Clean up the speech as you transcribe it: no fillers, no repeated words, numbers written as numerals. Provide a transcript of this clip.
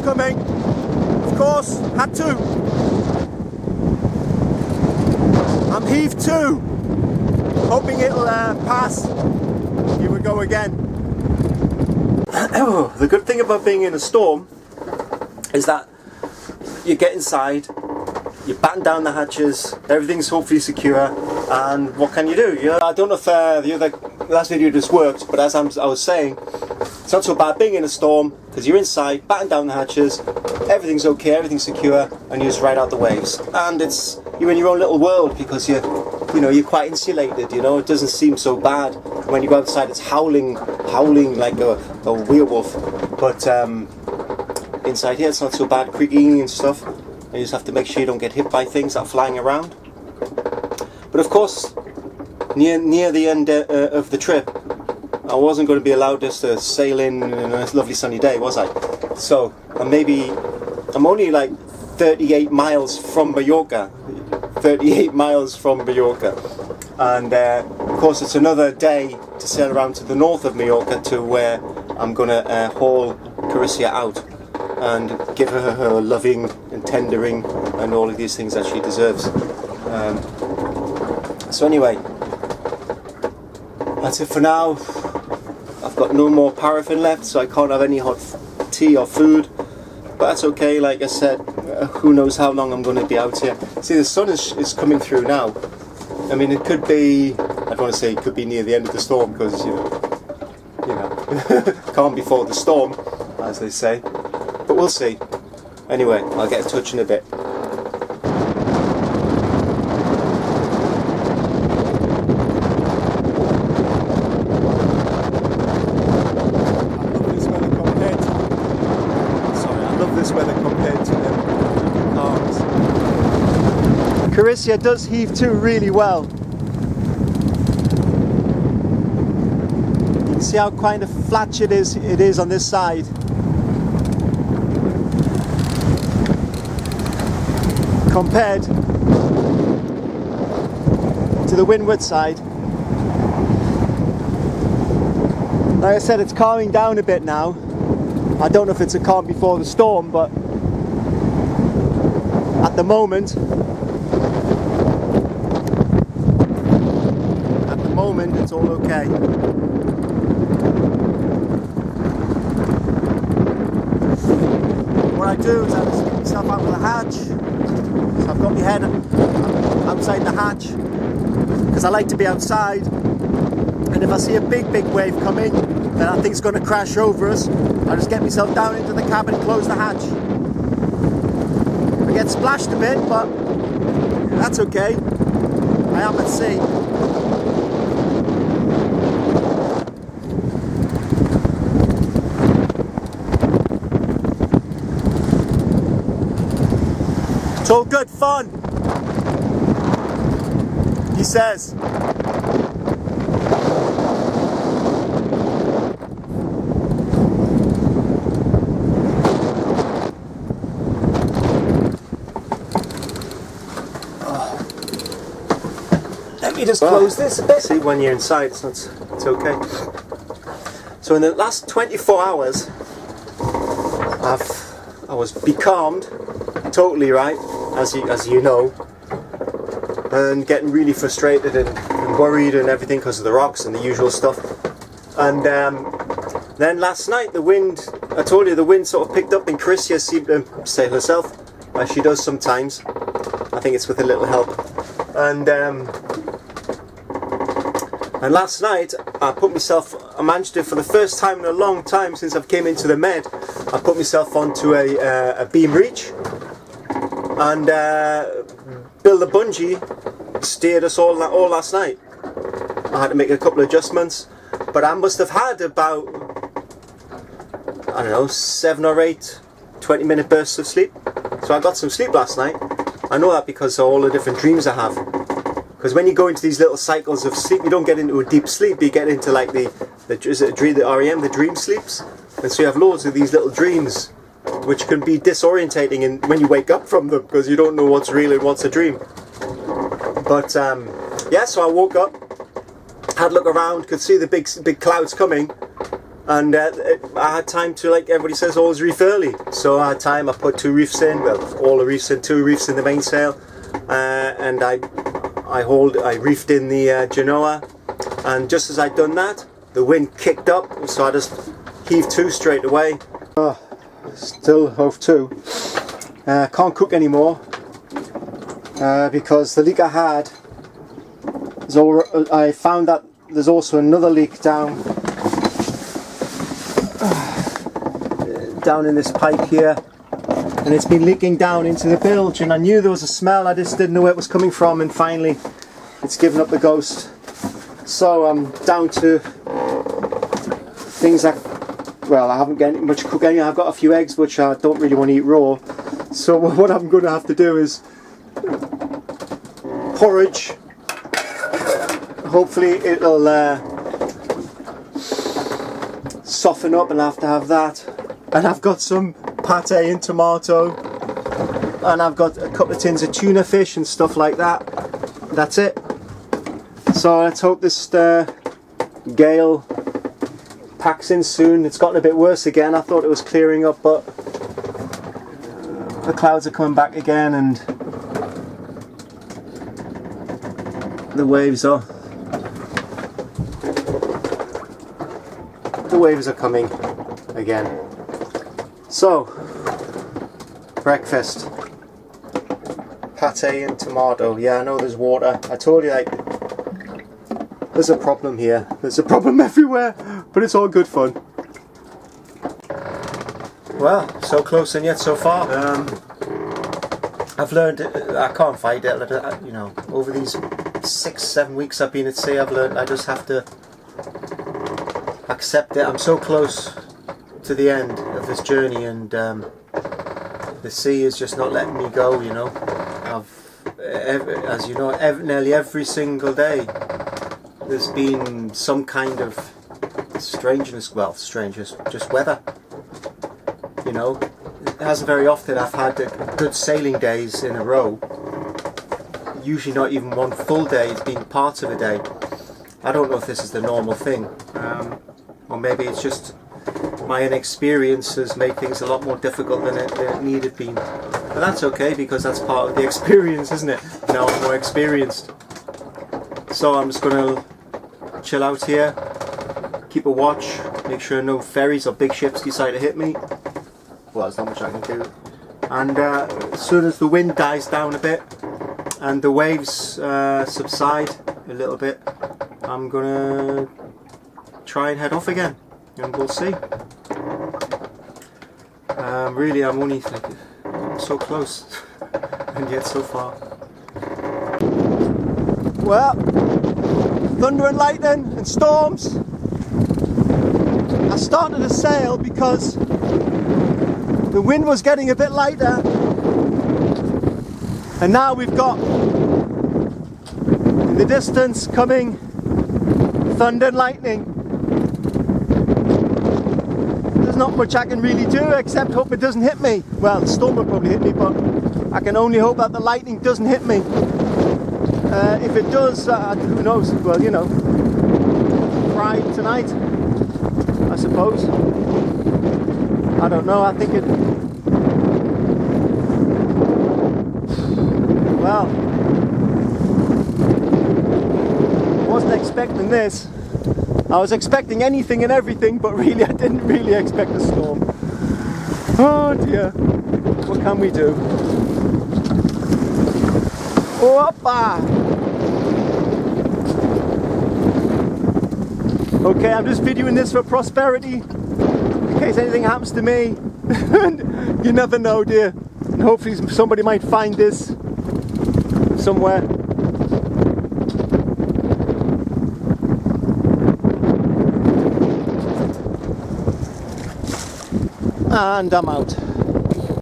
storm's coming. Of course, had to. I'm heave 2, hoping it'll pass. Here we go again. The good thing about being in a storm is that you get inside, you batten down the hatches, everything's hopefully secure, and what can you do? You know, I don't know if the last video just worked, but as I was saying, it's not so bad being in a storm because you're inside, batten down the hatches, everything's okay, everything's secure, and you just ride out the waves. And you're in your own little world because you're quite insulated. You know, it doesn't seem so bad. When you go outside, it's howling like a werewolf. But inside here, it's not so bad, creaking and stuff. And you just have to make sure you don't get hit by things that are flying around. But of course, near the end of the trip, I wasn't going to be allowed just to sail in a lovely sunny day, was I? So I'm only like 38 miles from Mallorca. 38 miles from Mallorca. And of course it's another day to sail around to the north of Mallorca to where I'm going to haul Carissa out and give her loving and tendering and all of these things that she deserves. So anyway, that's it for now. I've got no more paraffin left, so I can't have any hot tea or food, but that's okay. Like I said, who knows how long I'm going to be out here. See, the sun is coming through now. I mean, it could be, I don't want to say it could be near the end of the storm, because you know calm before the storm, as they say, but we'll see. Anyway, I'll get in touch in a bit. Carissa does heave 2 really well. You can see how kind of flat it is on this side. Compared to the windward side. Like I said, it's calming down a bit now. I don't know if it's a calm before the storm, but at the moment it's all okay. What I do is I just get myself out of the hatch. So I've got my head outside the hatch because I like to be outside, and if I see a big wave coming that I think is going to crash over us, I just get myself down into the cabin and close the hatch. I get splashed a bit, but that's okay. I am at sea. It's all good fun, he says. Let me just close this a bit. See, when you're inside, it's okay. So in the last 24 hours, I was becalmed, totally, right, as you know, and getting really frustrated and worried and everything because of the rocks and the usual stuff. And then last night the wind, I told you, the wind sort of picked up, and Carissa seemed to sail herself, as she does sometimes. I think it's with a little help. And last night I managed to, for the first time in a long time since I've came into the Med, I put myself onto a beam reach, and Bill the bungee steered us all last night. I had to make a couple of adjustments, but I must have had about, I don't know, 7 or 8 20-minute bursts of sleep. So I got some sleep last night. I know that because of all the different dreams I have. Because when you go into these little cycles of sleep, you don't get into a deep sleep, you get into like the REM, the dream sleeps. And so you have loads of these little dreams, which can be disorientating and when you wake up from them, because you don't know what's real and what's a dream. But yeah, so I woke up, had a look around, could see the big clouds coming, And I had time to, like everybody says, always reef early. So I had time, I put 2 reefs in, well, all the reefs in, 2 reefs in the mainsail. And I reefed in the Genoa. And just as I'd done that, the wind kicked up, so I just heaved 2 straight away. Oh, still hove 2. Can't cook anymore because the leak I had, I found that there's also another leak down in this pipe here, and it's been leaking down into the bilge, and I knew there was a smell, I just didn't know where it was coming from, and finally it's given up the ghost. So I'm down to things that, well, I haven't got much cooking. I've got a few eggs which I don't really want to eat raw, so what I'm going to have to do is porridge. Hopefully it'll soften up, and I'll have to have that. And I've got some pate and tomato, and I've got a couple of tins of tuna fish and stuff like that. That's it. So let's hope this gale packs in soon. It's gotten a bit worse again. I thought it was clearing up, but the clouds are coming back again, and the waves are coming again. So, breakfast, pate and tomato. Yeah, I know there's water. I told you, like, there's a problem here. There's a problem everywhere, but it's all good fun. Well, so close and yet so far. I've learned I can't fight it. You know, over these 6-7 weeks I've been at sea, I've learned I just have to accept it. I'm so close to the end of this journey, and the sea is just not letting me go. You know, as you know, nearly every single day there's been some kind of strangeness. Well, strangeness, just weather. You know, it hasn't very often I've had good sailing days in a row. Usually not even one full day. It's been part of a day. I don't know if this is the normal thing, or maybe it's just my inexperience has made things a lot more difficult than it needed been. But that's okay, because that's part of the experience, isn't it? Now I'm more experienced. So I'm just going to chill out here, keep a watch, make sure no ferries or big ships decide to hit me. Well, there's not much I can do. And as soon as the wind dies down a bit and the waves subside a little bit, I'm going to try and head off again, and we'll see. Really, I'm only so close and yet so far. Well, thunder and lightning and storms. I started to sail because the wind was getting a bit lighter, and now we've got in the distance coming thunder and lightning. There's not much I can really do except hope it doesn't hit me. Well, the storm will probably hit me, but I can only hope that the lightning doesn't hit me. If it does, who knows? Well, you know, fry tonight, I suppose. I don't know, I think it... Well, wasn't expecting this. I was expecting anything and everything, but really I didn't really expect a storm. Oh dear, what can we do? Whoppa! Okay, I'm just videoing this for prosperity, in case anything happens to me. You never know, dear. And hopefully somebody might find this somewhere. And I'm out.